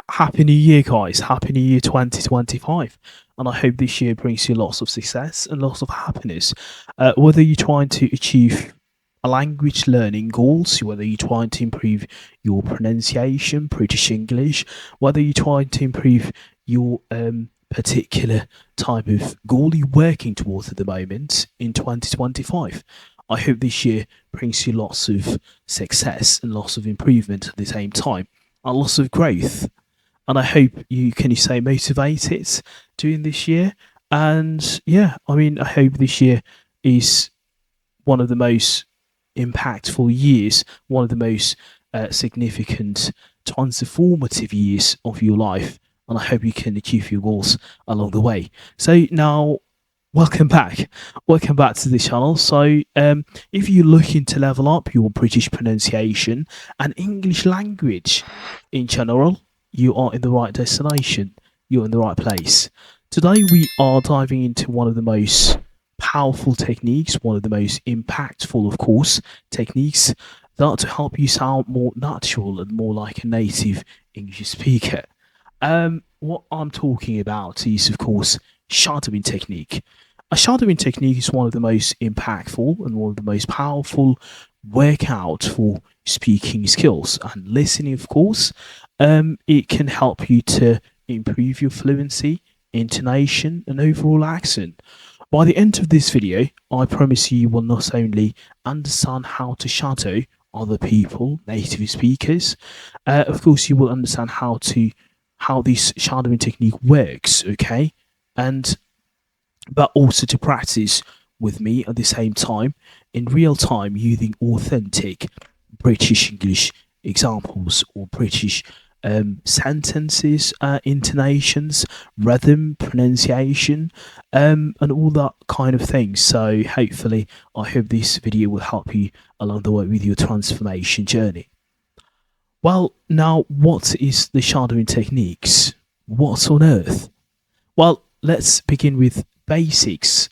Happy New Year, guys. Happy New Year 2025. And I hope this year brings you lots of success and lots of happiness. Whether you're trying to achieve a language learning goals, whether you're trying to improve your pronunciation, British English, whether you're trying to improve your particular type of goal you're working towards at the moment in 2025. I hope this year brings you lots of success and lots of improvement at the same time and lots of growth. And I hope you can you stay motivated during this year. And yeah, I mean, I hope this year is one of the most impactful years, one of the most significant, transformative years of your life. And I hope you can achieve your goals along the way. So now, welcome back. Welcome back to the channel. So, if you're looking to level up your British pronunciation and English language in general, you are in the right destination. You're in the right place. Today, we are diving into one of the most powerful techniques, one of the most impactful, of course, techniques that to help you sound more natural and more like a native English speaker. What I'm talking about is, of course, shadowing technique. A shadowing technique is one of the most impactful and one of the most powerful workout for speaking skills and listening, of course. It can help you to improve your fluency, intonation, and overall accent. By the end of this video, I promise you will not only understand how to shadow other people, native speakers, of course you will understand how this shadowing technique works, okay? And but also to practice with me at the same time in real time using authentic British English examples or British sentences, intonations, rhythm, pronunciation, and all that kind of thing. So, hopefully, I hope this video will help you along the way with your transformation journey. Well, now, what is the shadowing techniques? What on earth? Well, let's begin with basics.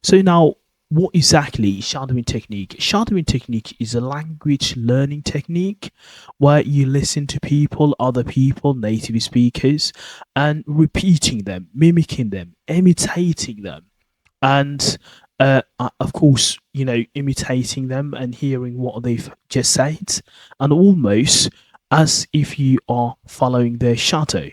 So now, what exactly is shadowing technique? Shadowing technique is a language learning technique where you listen to people, other people, native speakers, and repeating them, mimicking them, imitating them, and of course, imitating them and hearing what they've just said, and almost as if you are following their shadow.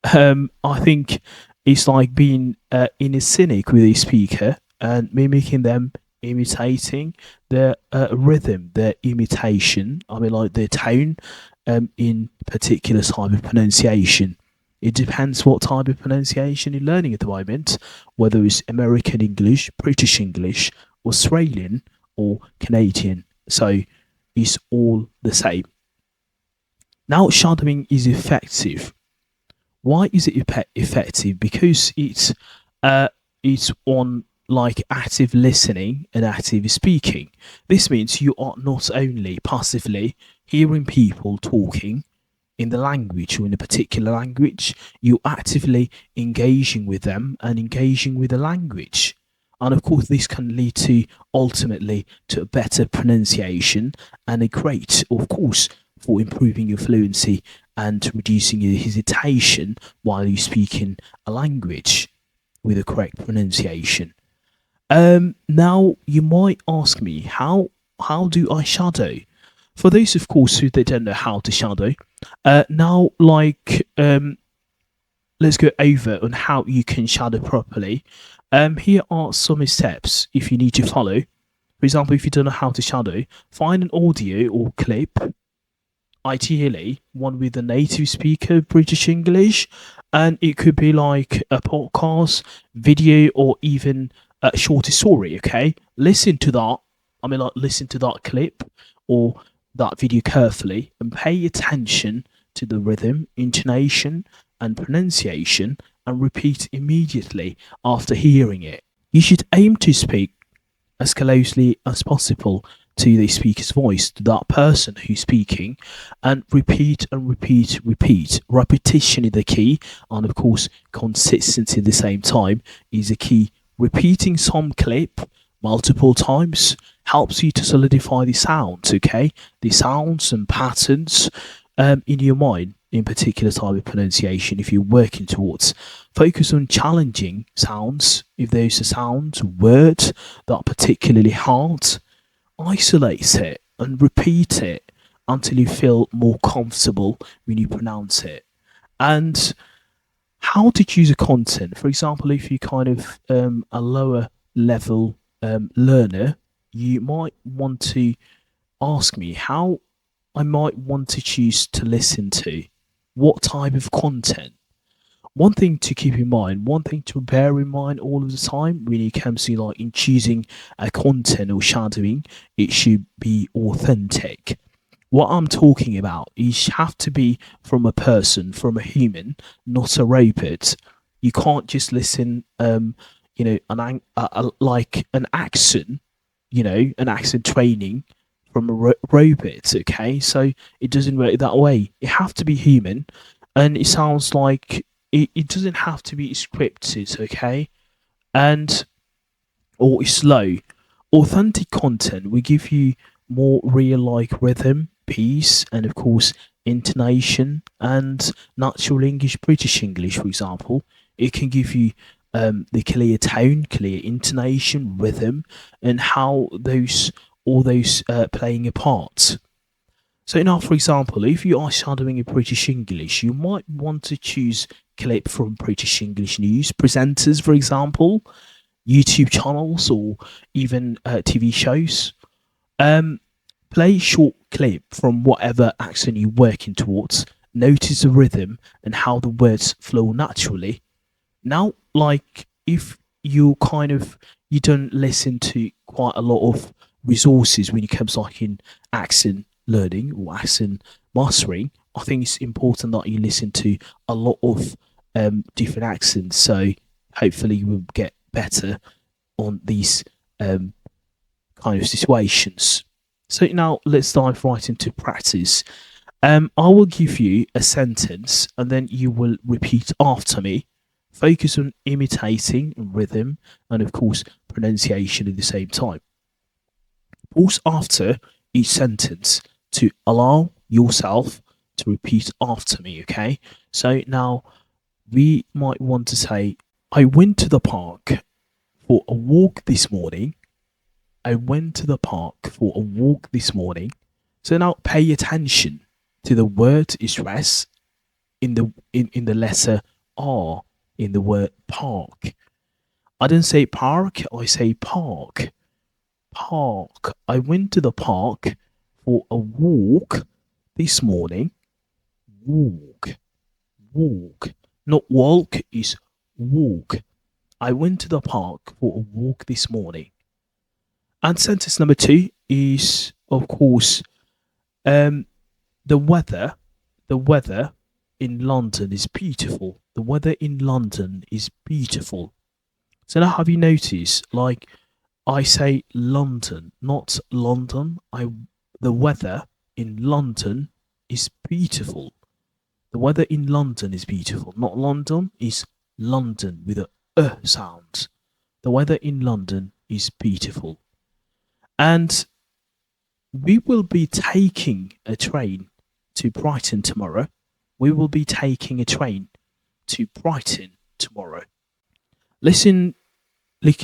I think it's like being in a cynic with a speaker and mimicking them, imitating their rhythm, their imitation. I mean, like their tone in particular type of pronunciation. It depends what type of pronunciation you're learning at the moment, whether it's American English, British English, Australian, or Canadian. So it's all the same. Now, shadowing is effective. Why is it effective? Because it's on like active listening and active speaking. This means you are not only passively hearing people talking in the language or in a particular language, you're actively engaging with them and engaging with the language. And of course, this can lead to ultimately to a better pronunciation and a great, of course, for improving your fluency and reducing your hesitation while you speak in a language with a correct pronunciation. Now you might ask me how do I shadow? For those, of course, who they don't know how to shadow, now let's go over on how you can shadow properly. Here are some steps if you need to follow. For example, if you don't know how to shadow, find an audio or clip, ideally one with a native speaker of British English, and it could be like a podcast, video, or even a shorter story. Okay, listen to that. I mean, like listen to that clip or that video carefully and pay attention to the rhythm, intonation, and pronunciation, and repeat immediately after hearing it. You should aim to speak as closely as possible to the speaker's voice, to that person who's speaking, and repeat and repeat, repeat. Repetition is the key, and of course, consistency at the same time is a key. Repeating some clip multiple times helps you to solidify the sounds, okay? The sounds and patterns in your mind, in particular type of pronunciation, if you're working towards, focus on challenging sounds. If there's a sound, word that are particularly hard, isolate it and repeat it until you feel more comfortable when you pronounce it. And how to choose a content. For example, if you kind of a lower level learner, you might want to ask me how I might want to choose to listen to, what type of content. One thing to keep in mind, one thing to bear in mind all of the time when it comes to like in choosing a content or shadowing, it should be authentic. What I'm talking about is have to be from a person, from a human, not a robot. You can't just listen, like an accent, an accent training from a robot. Okay, so it doesn't work that way. It have to be human, and it sounds like it doesn't have to be scripted. Okay, and or slow. Authentic content will give you more real like rhythm, peace, and of course, intonation and natural English, British English, for example. It can give you the clear tone, clear intonation, rhythm, and how those all those playing a part. So now, for example, if you are shadowing a British English, you might want to choose clip from British English news presenters, for example, YouTube channels or even TV shows. Um, Play a short clip from whatever accent you're working towards. Notice the rhythm and how the words flow naturally. Now, like if you don't listen to quite a lot of resources when it comes like in accent learning or accent mastering, I think it's important that you listen to a lot of different accents. So hopefully you will get better on these um, kind of situations. So now let's dive right into practice. I will give you a sentence and then you will repeat after me. Focus on imitating rhythm and, of course, pronunciation at the same time. Pause after each sentence to allow yourself to repeat after me, okay? So now we might want to say, I went to the park for a walk this morning. I went to the park for a walk this morning. So now pay attention to the word stress in the letter R in the word park. I don't say park, I say park. Park. I went to the park for a walk this morning. Walk. Walk. Not walk, is walk. I went to the park for a walk this morning. And sentence number two is, of course, um, the weather. The weather in London is beautiful. The weather in London is beautiful. So now have you noticed, like I say London, not London. The weather in London is beautiful. The weather in London is beautiful. Not London, is London with a sound. The weather in London is beautiful. And we will be taking a train to Brighton tomorrow. We will be taking a train to Brighton tomorrow. Listen,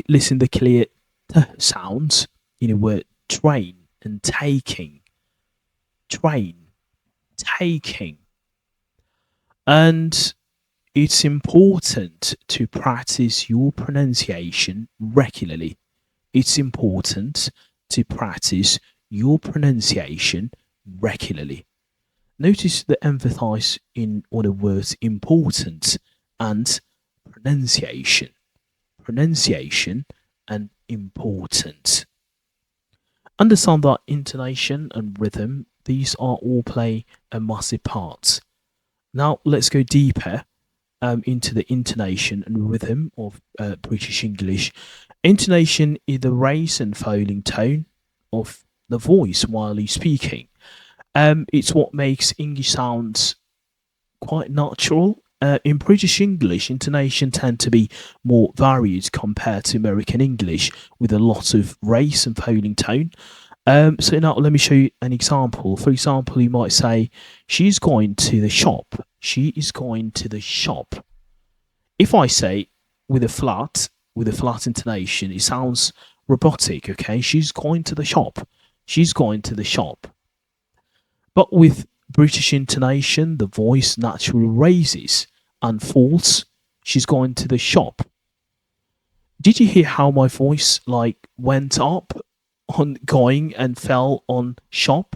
listen the clear t sounds in the word train and taking. Train, taking. And it's important to practice your pronunciation regularly. It's important to practice your pronunciation regularly. Notice the emphasis in on the words important and pronunciation. Pronunciation and important. Understand that intonation and rhythm, these are all play a massive part. Now let's go deeper into the intonation and rhythm of British English. Intonation is the raise and falling tone of the voice while you're speaking. It's what makes English sounds quite natural. In British English, intonation tend to be more varied compared to American English, with a lot of race and falling tone. So now let me show you an example. For example, you might say, she's going to the shop. She is going to the shop. If I say with a flat intonation, it sounds robotic, okay? She's going to the shop. She's going to the shop. But with British intonation, the voice naturally raises and falls. She's going to the shop. Did you hear how my voice went up on going and fell on shop?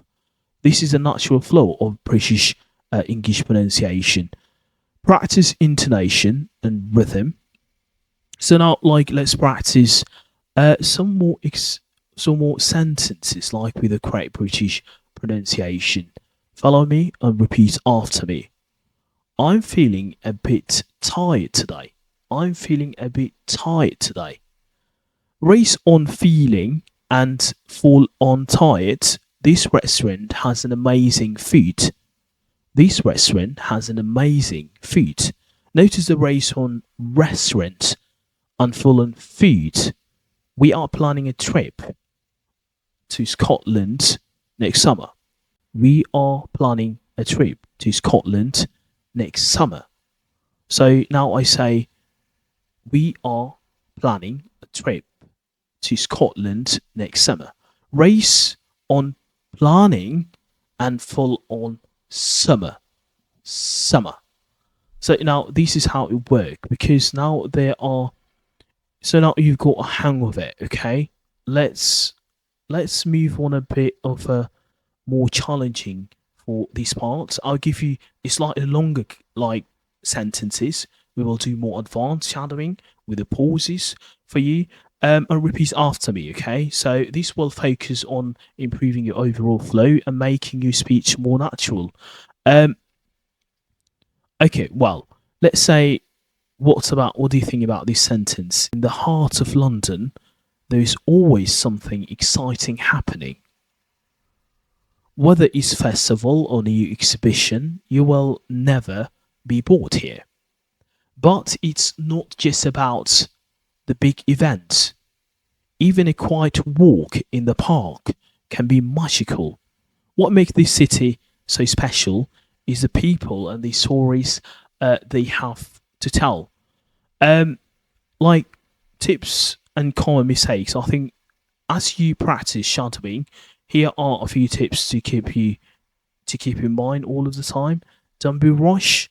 This is a natural flow of British English pronunciation. Practice intonation and rhythm. So now, let's practice some more sentences, like with the correct British pronunciation. Follow me and repeat after me. I'm feeling a bit tired today. I'm feeling a bit tired today. Race on feeling and fall on tired. This restaurant has an amazing food. This restaurant has an amazing food. Notice the race on restaurant and full on food. We are planning a trip to Scotland next summer. We are planning a trip to Scotland next summer. So now I say, we are planning a trip to Scotland next summer. Race on planning and full on summer. Summer. So now this is how it works, because now there are, so now you've got a hang of it, okay? Let's move on a bit of a more challenging for this part. I'll give you a slightly longer sentences. We will do more advanced shadowing with the pauses for you. And repeat after me, okay? So this will focus on improving your overall flow and making your speech more natural. Okay, well, let's say, what do you think about this sentence? In the heart of London, there is always something exciting happening. Whether it's festival or new exhibition, you will never be bored here. But it's not just about the big events. Even a quiet walk in the park can be magical. What makes this city so special is the people and the stories they have to tell. Like tips and common mistakes. I think as you practice shadowing, here are a few tips to keep in mind all of the time. Don't be rushed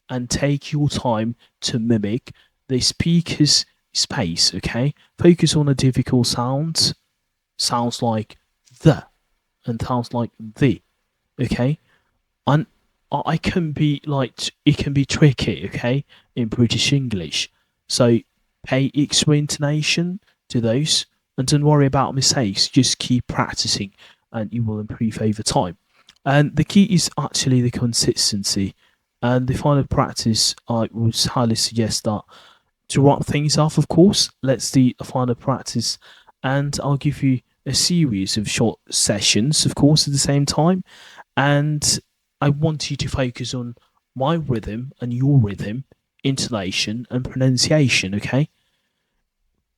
and take your time to mimic the speaker's space, okay? Focus on the difficult sounds. Sounds like the and sounds like the, okay? And I can be it can be tricky, okay, in British English. So pay extra intonation to those and don't worry about mistakes. Just keep practicing and you will improve over time. And the key is actually the consistency. And the final practice, I would highly suggest that to wrap things off, of course, let's do a final practice. And I'll give you a series of short sessions, of course, at the same time. And I want you to focus on my rhythm and your rhythm, intonation and pronunciation, okay?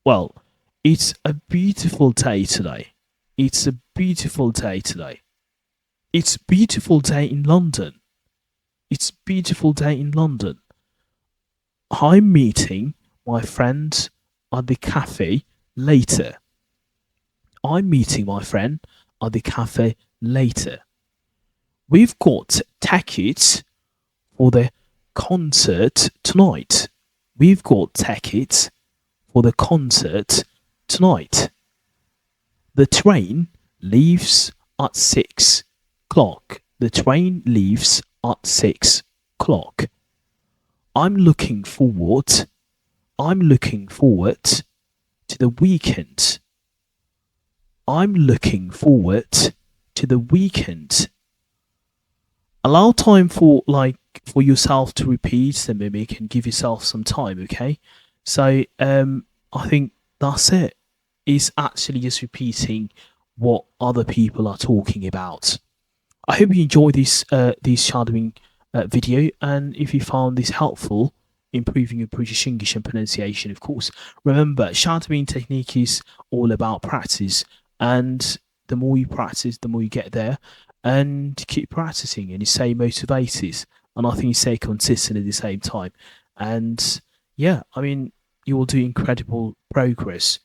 Well, it's a beautiful day today. It's a beautiful day today. It's a beautiful day in London. It's a beautiful day in London. I'm meeting my friend at the cafe later. I'm meeting my friend at the cafe later. We've got tickets for the concert tonight. We've got tickets for the concert tonight. The train leaves at 6 o'clock. The train leaves at 6 o'clock. I'm looking forward to the weekend. I'm looking forward to the weekend. Allow time for yourself to repeat the mimic and give yourself some time, okay? So I think that's it. It's actually just repeating what other people are talking about. I hope you enjoyed this shadowing video, and if you found this helpful, improving your British English and pronunciation, of course, remember, shadowing technique is all about practice, and the more you practice, the more you get there, and keep practicing and you stay motivated. And I think you stay consistent at the same time. And yeah, I mean, you will do incredible progress.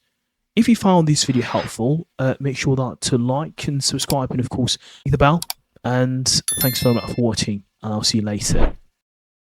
If you found this video helpful, make sure that to like and subscribe, and of course, hit the bell. And thanks very much for watching, and I'll see you later.